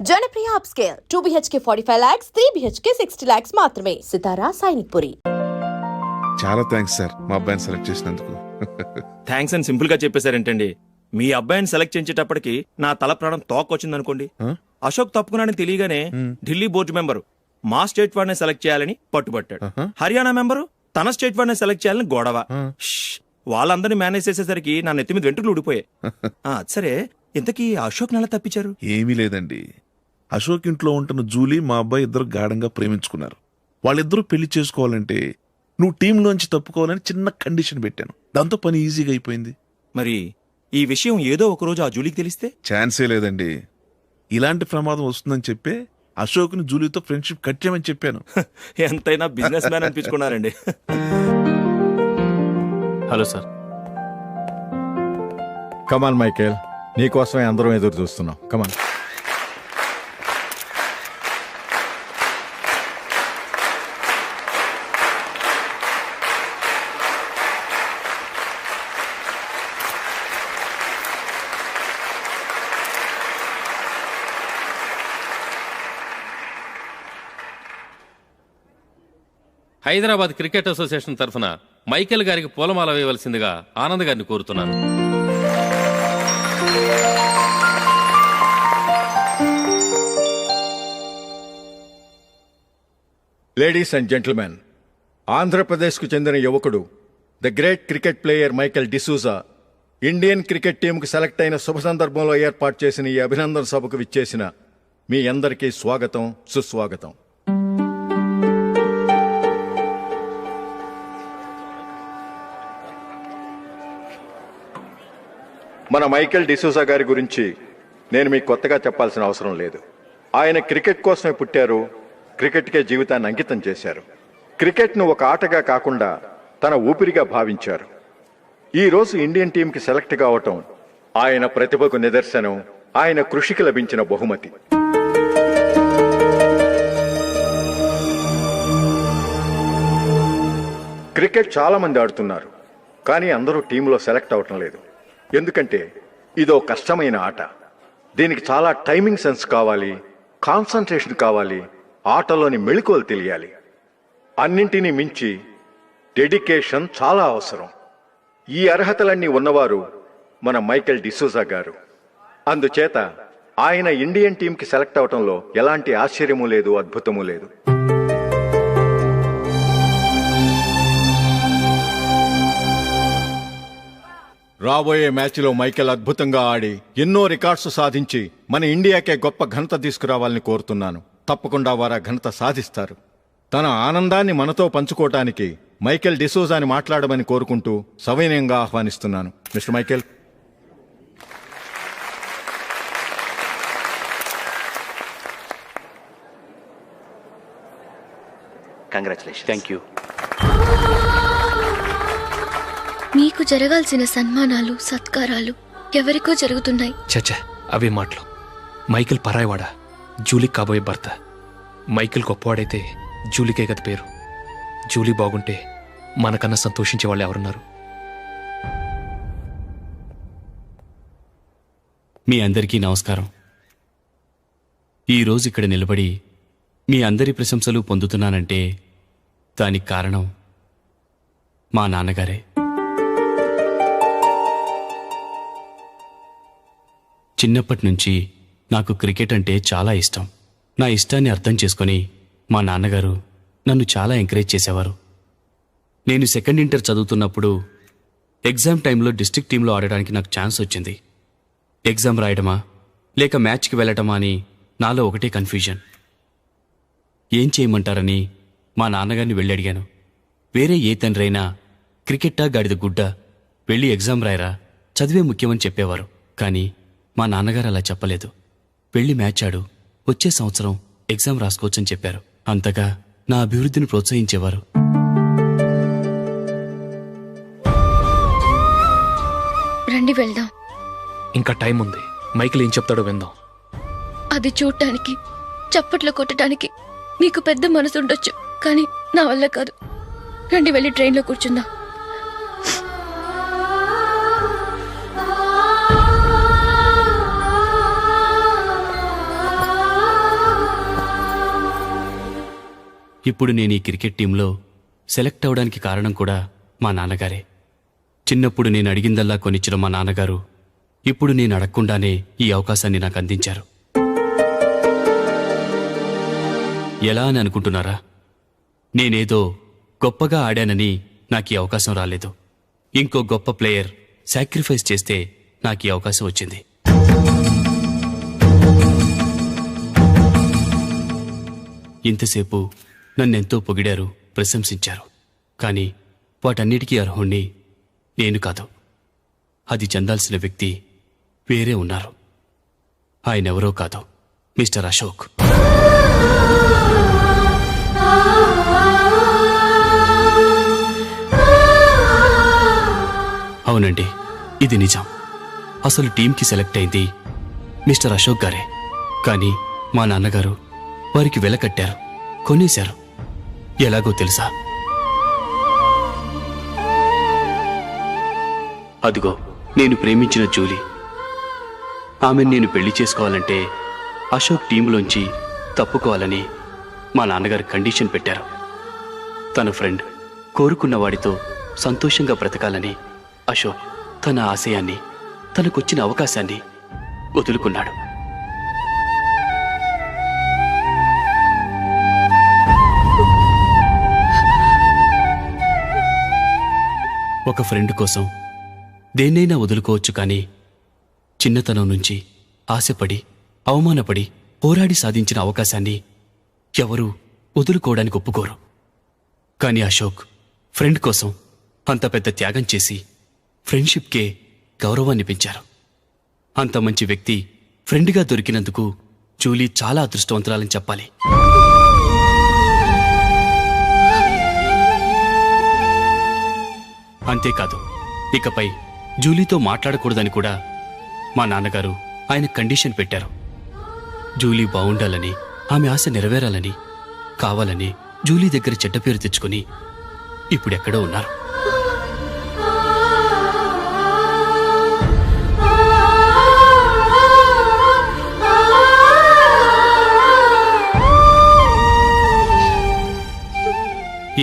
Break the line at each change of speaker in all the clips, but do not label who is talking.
Janapriya upscale 2 BHK 45 lakhs, 3 BHK 60 lakhs మాత్రమే. సితారా సైనిక్పురి.
చాలా thanks sir, మా అబ్బాయిని సెలెక్ట్ చేసినందుకు.
థ్యాంక్స్ అని సింపుల్ గా చెప్పేశారేంటండి. మీ అబ్బాయిని సెలెక్ట్ చేసేటప్పటికి నా తల ప్రాణం తోకొచ్చిందనుకోండి. అశోక్ తప్పుకున్నాడని తెలియగానే ఢిల్లీ బోర్డు మెంబరు మా స్టేట్ వాడిని సెలెక్ట్ చేయాలని పట్టుబట్టాడు. హర్యానా మెంబరు తన స్టేట్ వాడిని సెలెక్ట్ చేయాలని గొడవ. వాళ్ళందరినీ మేనేజ్ చేసేసరికి నా నెత్తి మీద వెంట్రుకలు ఊడిపోయాయి. సరే, ఇంతకీ అశోక్ నెల తప్పించారు?
ఏమీ లేదండి, అశోక్ ఇంట్లో ఉంటున్న జూలీ మా అబ్బాయి ఇద్దరు గాఢంగా ప్రేమించుకున్నారు. వాళ్ళిద్దరూ పెళ్లి చేసుకోవాలంటే నువ్వు టీంలోంచి తప్పుకోవాలని చిన్న కండిషన్ పెట్టాను. దాంతో పని ఈజీగా అయిపోయింది.
మరి ఈ విషయం ఏదో ఒకరోజు ఆ జూలీకి తెలిస్తే?
ఛాన్సే లేదండి. ఇలాంటి ప్రమాదం వస్తుందని చెప్పే అశోక్ని జూలీతో ఫ్రెండ్షిప్ కట్ చేయమని చెప్పాను.
ఎంతైనా బిజినెస్ మ్యాన్ అనిపించుకున్నారండి.
Hello sir.
కమాన్ మైకేల్, నీకోసమే అందరం ఎదురు చూస్తున్నాం. కమాన్.
హైదరాబాద్ క్రికెట్ అసోసియేషన్ తరఫున మైకేల్ గారికి పూలమాల వేయవలసిందిగా ఆనంద్ గారిని కోరుతున్నాను.
లేడీస్ అండ్ జెంటిల్మెన్, ఆంధ్రప్రదేశ్కు చెందిన యువకుడు the great cricket player Michael D'Souza Indian cricket టీంకు సెలెక్ట్ అయిన శుభ సందర్భంలో ఏర్పాటు చేసిన ఈ అభినందన సభకు విచ్చేసిన మీ అందరికీ స్వాగతం, సుస్వాగతం. మన మైకేల్ డిసూజా గారి గురించి నేను మీకు కొత్తగా చెప్పాల్సిన అవసరం లేదు. ఆయన క్రికెట్ కోసమే పుట్టారు, క్రికెట్కే జీవితాన్ని అంకితం చేశారు. క్రికెట్ను ఒక ఆటగా కాకుండా తన ఊపిరిగా భావించారు. ఈరోజు ఇండియన్ టీంకి సెలెక్ట్ కావటం ఆయన ప్రతిభకు నిదర్శనం, ఆయన కృషికి లభించిన బహుమతి. క్రికెట్ చాలా మంది ఆడుతున్నారు, కానీ అందరూ టీంలో సెలెక్ట్ అవటం లేదు. ఎందుకంటే ఇదో కష్టమైన ఆట. దీనికి చాలా టైమింగ్ సెన్స్ కావాలి, కాన్సన్ట్రేషన్ కావాలి, ఆటలోని మెళకువలు తెలియాలి. అన్నింటినీ మించి డెడికేషన్ చాలా అవసరం. ఈ అర్హతలన్నీ ఉన్నవారు మన మైకేల్ డిసూజా గారు. అందుచేత ఆయన ఇండియన్ టీంకి సెలెక్ట్ అవటంలో ఎలాంటి ఆశ్చర్యమూ లేదు, అద్భుతమూ లేదు. రాబోయే మ్యాచ్లో మైకేల్ అద్భుతంగా ఆడి ఎన్నో రికార్డ్స్ సాధించి మన ఇండియాకే గొప్ప ఘనత తీసుకురావాలని కోరుతున్నాను. తప్పకుండా వారు ఘనత సాధిస్తారు. తన ఆనందాన్ని మనతో పంచుకోవటానికి మైకేల్ డిసూజాని మాట్లాడమని కోరుకుంటూ సవినయంగా ఆహ్వానిస్తున్నాను. Mister Michael.
Congratulations.
Thank you.
మీకు జరగాల్సిన సన్మానాలు, సత్కారాలు ఎవరికో జరుగుతున్నాయి.
చచ్చా, అవే మాటలు. మైకేల్ పరాయవాడా, జూలీ కాబోయే భర్త. మైకేల్ గొప్పవాడైతే జూలీకే గది పేరు. జూలీ బాగుంటే మనకన్నా సంతోషించే వాళ్ళు ఎవరున్నారు?
మీ అందరికీ నమస్కారం. ఈరోజు ఇక్కడ నిలబడి మీ అందరి ప్రశంసలు పొందుతున్నానంటే దానికి కారణం మా నాన్నగారే. చిన్నప్పటి నుంచి నాకు క్రికెట్ అంటే చాలా ఇష్టం. నా ఇష్టాన్ని అర్థం చేసుకొని మా నాన్నగారు నన్ను చాలా ఎంకరేజ్ చేసేవారు. నేను సెకండ్ ఇంటర్ చదువుతున్నప్పుడు ఎగ్జామ్ టైంలో డిస్ట్రిక్ట్ టీంలో ఆడడానికి నాకు ఛాన్స్ వచ్చింది. ఎగ్జామ్ రాయడమా లేక మ్యాచ్కి వెళ్ళటమా అని నాలో ఒకటే కన్ఫ్యూజన్. ఏం చేయమంటారని మా నాన్నగారిని వెళ్ళి అడిగాను. వేరే ఏ తండ్రైనా క్రికెట్టా గాడిద గుడ్డ, వెళ్ళి ఎగ్జామ్ రాయరా, చదివే ముఖ్యమని చెప్పేవారు. కానీ మా నాన్నగారు అలా చెప్పలేదు. వెళ్ళి మ్యాచ్ ఆడు, వచ్చే సంవత్సరం ఎగ్జామ్ రాసుకోవచ్చని చెప్పారు. అంతగా నా అభివృద్ధిని ప్రోత్సహించేవారు.
రండి వెళ్దాం.
ఇంకా టైం ఉంది. మైకేల్ ఏం చెప్తాడో విందాం.
అది చూడటానికి, చప్పట్లు కొట్టడానికి మీకు పెద్ద మనసు ఉండొచ్చు, కానీ నా వల్ల కాదు. రండి వెళ్ళి ట్రైన్లో కూర్చుందాం.
ఇప్పుడు నేను ఈ క్రికెట్ టీంలో సెలెక్ట్ అవడానికి కారణం కూడా మా నాన్నగారే. చిన్నప్పుడు నేను అడిగిందల్లా కొనిచ్చిన మా నాన్నగారు ఇప్పుడు నేను అడగకుండానే ఈ అవకాశాన్ని నాకు అందించారు. ఎలా అని అనుకుంటున్నారా? నేనేదో గొప్పగా ఆడానని నాకు ఈ అవకాశం రాలేదు. ఇంకో గొప్ప ప్లేయర్ సాక్రిఫైస్ చేస్తే నాకు ఈ అవకాశం వచ్చింది. ఇంతసేపు నన్నెంతో పొగిడారు, ప్రశంసించారు. కానీ వాటన్నిటికీ అర్హుణ్ణి నేను కాదు. అది చెందాల్సిన వ్యక్తి వేరే ఉన్నారు. ఆయనెవరో కాదు, మిస్టర్ అశోక్. అవునండి, ఇది నిజం. అసలు టీంకి సెలెక్ట్ అయింది మిస్టర్ అశోక్ గారే. కానీ మా నాన్నగారు వారికి వెల కట్టారు, కొనేశారు. ఎలాగో తెలుసా? అదిగో నేను ప్రేమించిన జూలీ. ఆమెను నేను పెళ్లి చేసుకోవాలంటే అశోక్ టీంలోంచి తప్పుకోవాలని మా నాన్నగారు కండిషన్ పెట్టారు. తన ఫ్రెండ్ కోరుకున్న వాడితో సంతోషంగా బ్రతకాలని అశోక్ తన ఆశయాన్ని, తనకొచ్చిన అవకాశాన్ని వదులుకున్నాడు. ఒక ఫ్రెండ్ కోసం దేన్నైనా వదులుకోవచ్చు, కానీ చిన్నతనం నుంచి ఆశపడి, అవమానపడి, పోరాడి సాధించిన అవకాశాన్ని ఎవరూ వదులుకోవడానికి ఒప్పుకోరు. కానీ అశోక్ ఫ్రెండ్ కోసం అంత పెద్ద త్యాగం చేసి ఫ్రెండ్షిప్కే గౌరవాన్ని పెంచారు. అంత మంచి వ్యక్తి ఫ్రెండ్గా దొరికినందుకు జూలీ చాలా అదృష్టవంతురాలని చెప్పాలి. అంతేకాదు, ఇకపై జూలీతో మాట్లాడకూడదని కూడా మా నాన్నగారు ఆయన కండిషన్ పెట్టారు. జూలీ బాగుండాలని, ఆమె ఆశ నెరవేరాలని, కావాలని జూలీ దగ్గర చెడ్డ పేరు తెచ్చుకుని ఇప్పుడెక్కడో ఉన్నారు.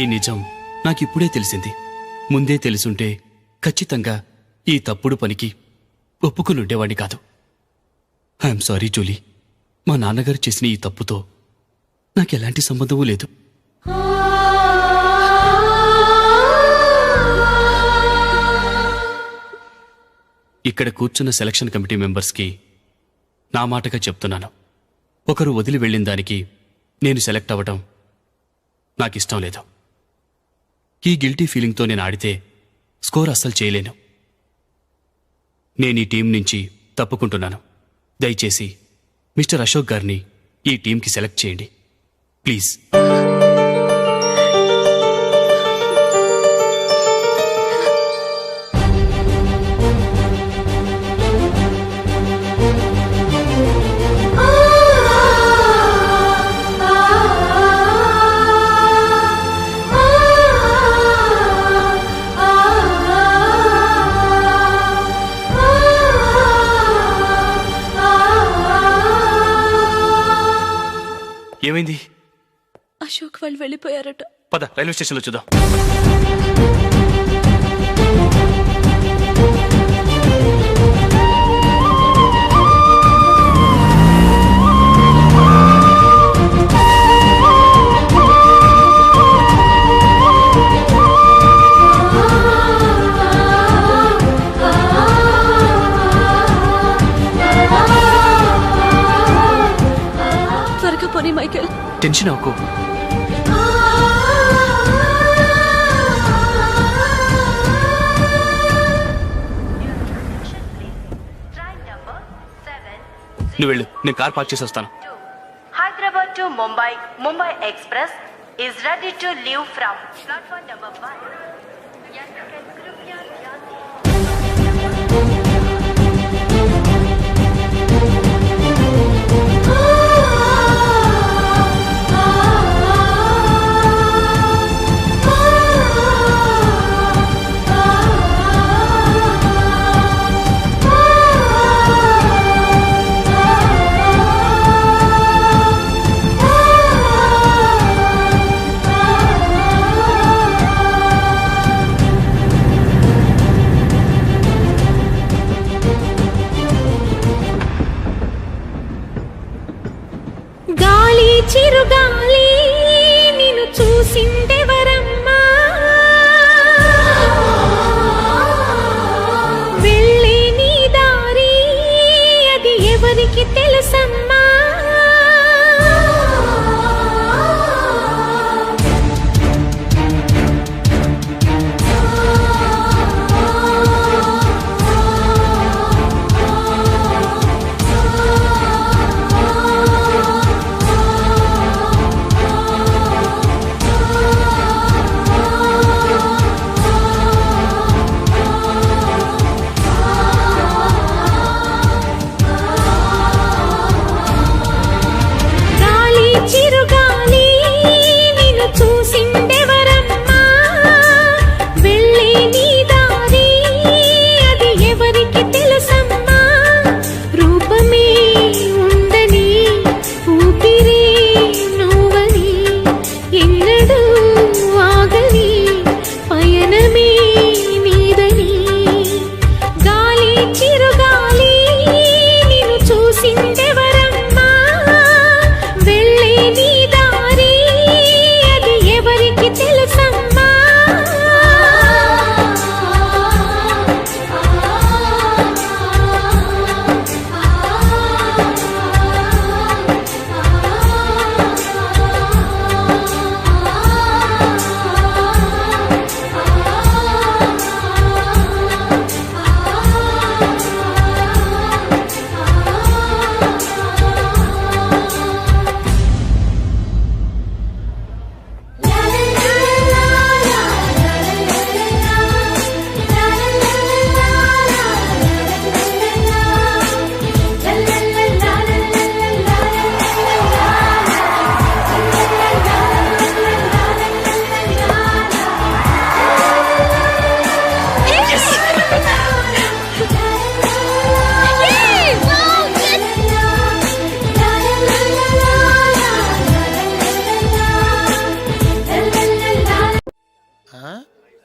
ఈ నిజం నాకిప్పుడే తెలిసింది. ముందే తెలుసుంటే ఖచ్చితంగా ఈ తప్పుడు పనికి ఒప్పుకుని ఉండేవాడిని కాదు. I'm sorry Julie. మా నాన్నగారు చేసిన ఈ తప్పుతో నాకెలాంటి సంబంధమూ లేదు. ఇక్కడ కూర్చున్న సెలక్షన్ కమిటీ మెంబర్స్కి నా మాటగా చెప్తున్నాను. ఒకరు వదిలి వెళ్ళిన దానికి నేను సెలెక్ట్ అవ్వడం నాకిష్టం లేదు. ఈ గిల్టీ ఫీలింగ్తో నేను ఆడితే స్కోర్ అస్సలు చేయలేను. నేను ఈ టీం నుంచి తప్పుకుంటున్నాను. దయచేసి మిస్టర్ అశోక్ గారిని ఈ టీంకి సెలెక్ట్ చేయండి ప్లీజ్. ఏమైంది?
అశోక్ వాళ్ళు వెళ్ళిపోయారట.
పద, రైల్వే స్టేషన్లో చూద్దాం.
త్వరగా పోనీ మైకేల్.
టెన్షన్ అవ్వకు. నువ్వు వెళ్ళు, నేను కార్ పార్క్ చేసి వస్తాను.
Hyderabad to Mumbai, Mumbai Express is ready to leave from platform number 1.
గాలి చిరుగాలి నిన్ను చూసిందెవరమ్మా వెళ్ళే నీ దారి అది ఎవరికి తెలుసమ్మా చిరుగాలి నిన్ను చూసిందెవరమ్మా వెళ్ళే నీ దారి అది ఎవరికి తెలుసమ్మా రూపమే ఉందని ఊపిరి నువ్వని ఎన్నడూ ఆగని పయనమే నీదని గాలి చిరుగాలి నిన్ను చూసిందెవరమ్మా వెళ్ళే నీ దారి అది ఎవరికి తెలుసమ్మా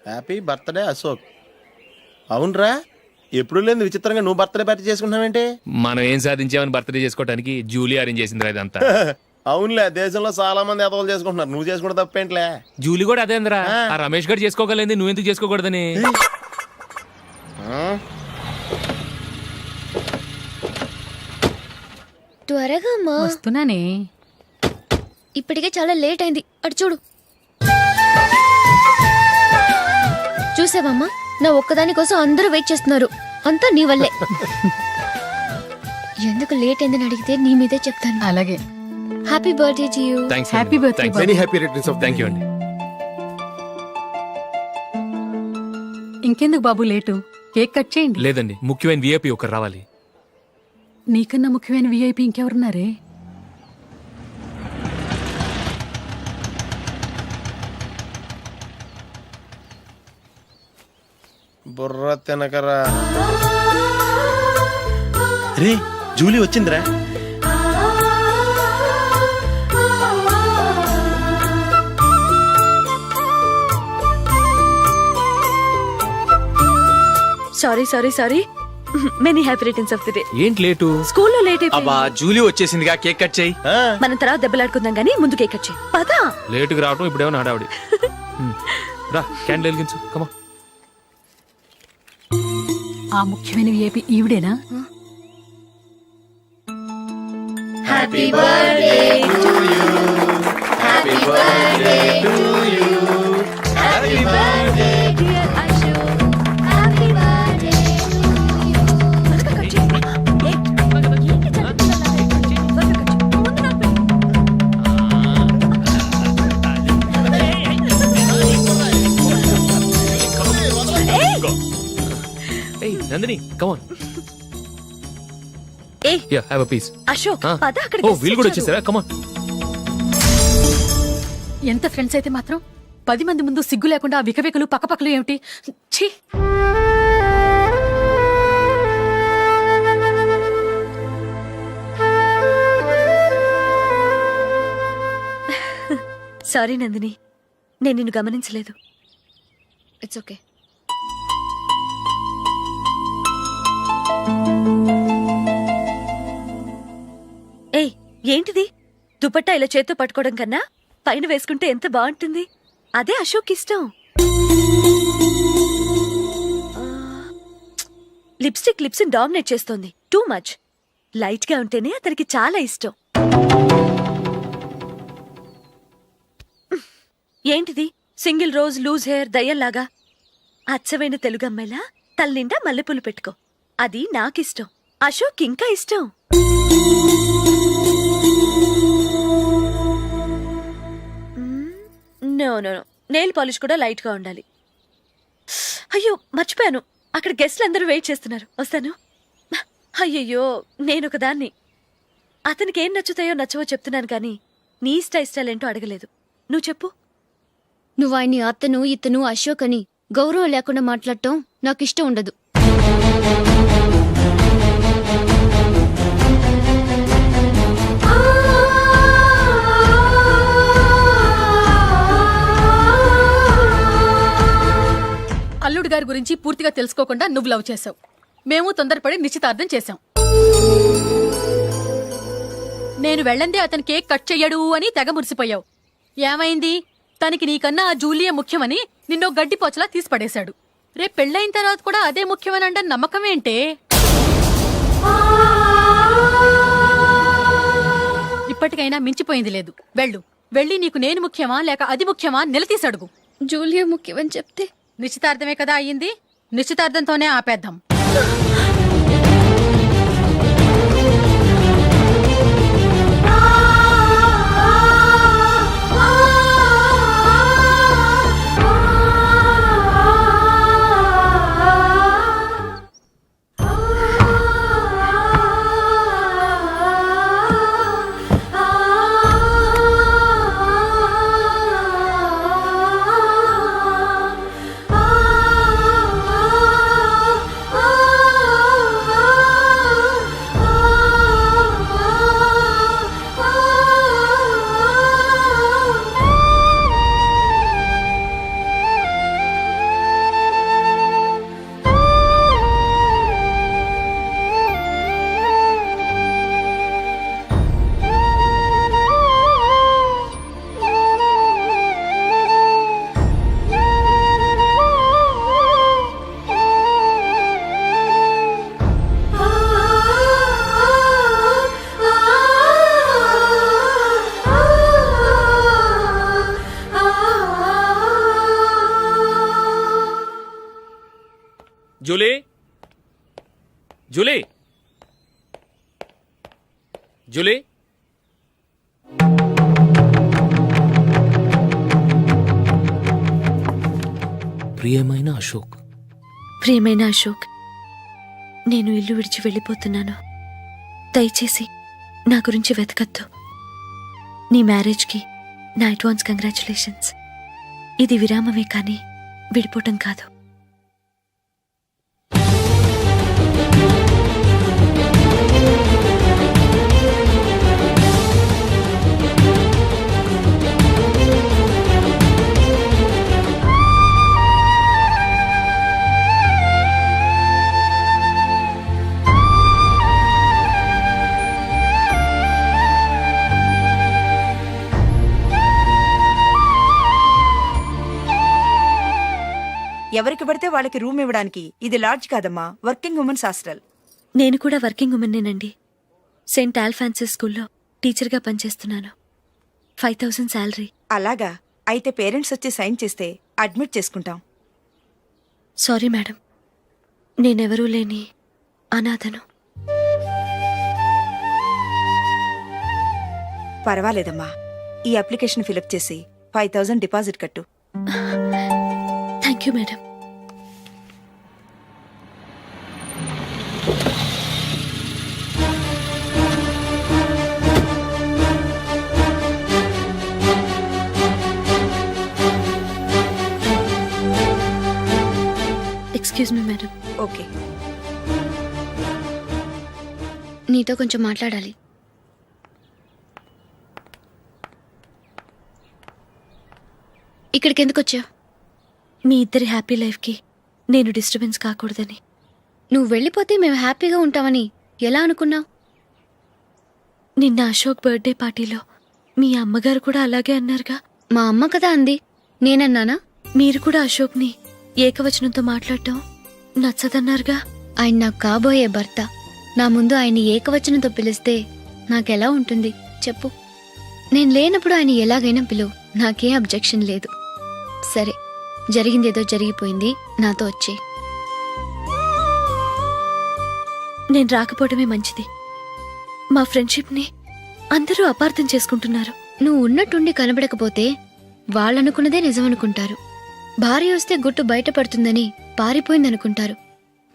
హ్యాపీ బర్త్డే అశోక్. అవునరా, ఎప్పుడు లేదు విచిత్రంగా నువ్వు బర్త్డే పార్టీ చేసుకుంటున్నావేంటి?
మనం ఏం సాధించామని బర్త్డే చేసుకోవడానికి జూలీ అరేంజ్ చేసింది ఇదంతా.
అవునులే, దేశంలో చాలా మంది ఎదవలు చేసుకుంటున్నారు, నువ్వు చేసుకోవడం తప్పేంట్లే.
జూలీ కూడా అదేంద్రా, ఆ రమేష్ గారు చేసుకోగలేదు నువ్వెందుకు చేసుకోకూడదని.
త్వరగా అమ్మా.
వస్తున్నానే.
ఇప్పటికే చాలా లేట్ అయింది, అటు చూడు. చూసావమ్మా, నా ఒక్కదాని కోసం అందరూ వెయిట్ చేస్తున్నారు, అంతా నీ వల్లే. ఎందుకు లేట్ అయిందని అడిగితే నీ మీదే చెప్తాను.
అలాగే.
Happy birthday to you.
Happy birthday.
Many happy returns of
thank you అండి.
ఇంకెందుకు బాబు లేటు, కేక్ కట్ చేయండి.
లేదండి, ముఖ్యమైన విఐపి ఒకరు రావాలి.
నీకన్నా ముఖ్యమైన విఐపి ఇంకెవరున్నారే?
బుర్ర తినకరా.
రే, జూలీ వచ్చిందిరా.
Sorry sorry sorry, many happy returns of the day.
ఏంటి లేటు?
స్కూల్లో లేట్ అయిపోయింది.
అబ్బా, జూలీ వచ్చేసిందిగా, కేక్ కట్ చేయి.
మనం తర్వాత దెబ్బలాడుకుందాం గానీ ముందు కేక్ కట్ చేయి. పదా.
లేటుగా రావటం ఇప్పుడేమో హడావుడి. రా, క్యాండిల్ వెలిగించు, కమా.
ఆ ముఖ్యమైన విఐపి ఈవిడేనా?
Happy birthday to you. Happy birthday to you. Happy birthday dear Ashok. Happy birthday to you. త్వరగా కట్ చేయి. ఏంటి జరుగుతుందలా? త్వరగా కట్ చేయి. ముందు నాకు పెట్టు.
ఏయ్ నందిని, కమ్ ఆన్.
ఏ
yeah, have a piece.
Ashok, పద అక్కడికి.
ఓ, వీళ్ళు కూడా వచ్చేసారా? Come on.
ఎంత ఫ్రెండ్స్ అయితే మాత్రం 10 మంది ముందు సిగ్గు లేకుండా ఆ వికవికలు పక్కపక్కలు ఏమిటి? ఛీ. సారీ నందిని, నేను నిన్ను గమనించలేదు.
It's okay.
ఏయ్, ఏంటిది?
దుపట్టా ఇలా చేత్తో పట్టుకోవడం కన్నా పైన వేసుకుంటే ఎంత బాగుంటుంది. అదే అశోక్ ఇష్టం. లిప్స్టిక్ లిప్స్ డామినేట్ చేస్తోంది. Too much. లైట్ గా ఉంటేనే అతనికి చాలా ఇష్టం. ఏంటిది సింగిల్ రోజ్ లూజ్ హెయిర్ దయ్యంలాగా? అచ్చమైన తెలుగు అమ్మాయిలా తల్లిండా మల్లెపూలు పెట్టుకో. అది నాకిష్టం. అశోక్ ఇంకా ఇష్టం. No no no, nail polish కూడా లైట్ గా ఉండాలి. అయ్యో మర్చిపోయాను, అక్కడ గెస్ట్లు అందరూ వెయిట్ చేస్తున్నారు. వస్తాను. అయ్యయ్యో నేనొక దాన్ని. అతనికి ఏం నచ్చుతాయో నచ్చవో చెప్తున్నాను కానీ నీ ఇష్టాలేంటో అడగలేదు. నువ్వు చెప్పు.
నువ్వు ఆయన్ని అతను ఇతను అశోక్ అని గౌరవం లేకుండా మాట్లాడటం నాకు ఇష్టం ఉండదు.
అల్లుడు గారి గురించి పూర్తిగా తెలుసుకోకుండా నువ్వు లవ్ చేసావు. మేము తొందరపడి నిశ్చితార్థం చేశాం. నేను వెళ్ళందే అతను కేక్ కట్ చెయ్యడు అని తెగ మురిసిపోయావు. ఏమైంది? తనకి నీకన్నా ఆ జూలియే ముఖ్యమని నిన్నో గడ్డి పోచలా తీసి పడేశాడు. రేపు పెళ్ళైన తర్వాత కూడా అదే ముఖ్యమని అంటే నమ్మకం ఏంటే? ఇప్పటికైనా మించిపోయింది లేదు. వెళ్ళి నీకు నేను ముఖ్యమా లేక అది ముఖ్యమా నిలదీసి అడుగు.
జూలియా ముఖ్యమని చెప్తే
నిశ్చితార్థమే కదా అయ్యింది. నిశ్చితార్థంతోనే ఆపేద్దాం.
Julie, Julie, Julie.
ప్రియమైన అశోక్,
ప్రియమైన అశోక్, నేను ఇల్లు విడిచి వెళ్ళిపోతున్నాను. దయచేసి నా గురించి వెతకద్దు. నీ మ్యారేజ్కి నా అడ్వాన్స్ కంగ్రాచులేషన్స్. ఇది విరామమే కానీ విడిపోవటం కాదు.
ఎవరికి పడితే వాళ్ళకి రూమ్ ఇవ్వడానికి ఇది లాడ్జ్ కాదమ్మా, వర్కింగ్ ఉమెన్స్ హాస్టల్.
నేను కూడా వర్కింగ్ ఉమెన్నేనండి. సెయింట్ ఆల్ఫాన్సిస్ స్కూల్లో టీచర్గా పనిచేస్తున్నాను. 5000 శాలరీ.
అలాగా? అయితే పేరెంట్స్ వచ్చి సైన్ చేస్తే అడ్మిట్ చేసుకుంటాం.
సారీ మేడం, నేనెవరూ లేని అనాథను.
పర్వాలేదమ్మా, ఈ అప్లికేషన్ ఫిలప్ చేసి 5000 డిపాజిట్ కట్టు.
Thank you madam. Excuse me madam.
Okay.
నీతో కొంచెం మాట్లాడాలి. ఇక్కడికి ఎందుకు వచ్చావు?
మీ ఇద్దరి హ్యాపీ లైఫ్కి నేను డిస్టర్బెన్స్ కాకూడదని.
నువ్వు వెళ్ళిపోతే మేము హ్యాపీగా ఉంటామని ఎలా అనుకున్నావు?
నిన్న అశోక్ బర్త్డే పార్టీలో
మీ అమ్మగారు కూడా అలాగే అన్నారుగా.
మా అమ్మ కదా అంది, నేనన్నానా?
మీరు కూడా అశోక్ని ఏకవచనంతో మాట్లాడటం నచ్చదన్నారుగా.
ఆయన నాకు కాబోయే భర్త. నా ముందు ఆయన ఏకవచనంతో పిలిస్తే నాకెలా ఉంటుంది చెప్పు? నేను లేనప్పుడు ఆయన ఎలాగైనా పిలువు, నాకేం అబ్జెక్షన్ లేదు. సరే, జరిగిందేదో జరిగిపోయింది, నాతో వచ్చే.
నేను రాకపోవడమే మంచిది. మా ఫ్రెండ్షిప్ని అందరూ అపార్థం చేసుకుంటున్నారు.
నువ్వు ఉన్నట్టుండి కనబడకపోతే వాళ్ళనుకున్నదే నిజమనుకుంటారు. భార్య వస్తే గుట్టు బయటపడుతుందని పారిపోయిందనుకుంటారు.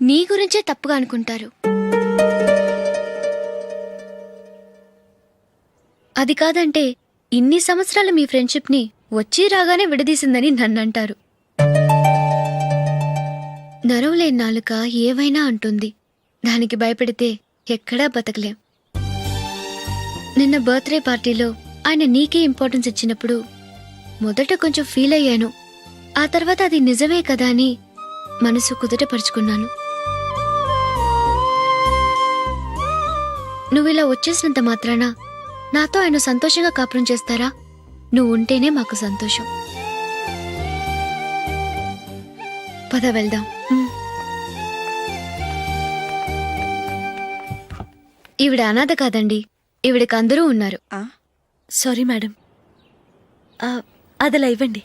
నీ గురించే తప్పుగా అనుకుంటారు. అది కాదంటే ఇన్ని సంవత్సరాలు మీ ఫ్రెండ్షిప్ని వచ్చి రాగానే విడదీసిందని నన్నంటారు. నరవలేని నాలుక ఏవైనా అంటుంది. దానికి భయపడితే ఎక్కడా బతకలేం. నిన్న బర్త్డే పార్టీలో ఆయన నీకే ఇంపార్టెన్స్ ఇచ్చినప్పుడు మొదట కొంచెం ఫీల్ అయ్యాను. ఆ తర్వాత అది నిజమే కదా అని మనసు కుదుటపరుచుకున్నాను. నువ్విలా వచ్చేసినంత మాత్రాన నాతో ఆయన సంతోషంగా కాపురం చేస్తారా? నువ్వు ఉంటేనే మాకు సంతోషం. పద వెళ్దాం. ఈవిడ అనాథ కాదండి, ఈవిడకి అందరూ ఉన్నారు.
సారీ మేడం, అదలా ఇవ్వండి.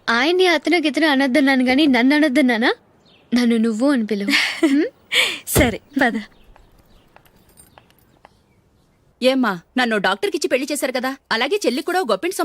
ఆయన్ని అతను గితను అనొద్దన్నాను గాని నన్ను అనొద్దన్నానా? నన్ను నువ్వు అని పిలువు.
సరే పద.
ఏమ్మా, నన్ను డాక్టర్కిచ్చి పెళ్లి చేశారు కదా, అలాగే చెల్లి కూడా గొప్పింటి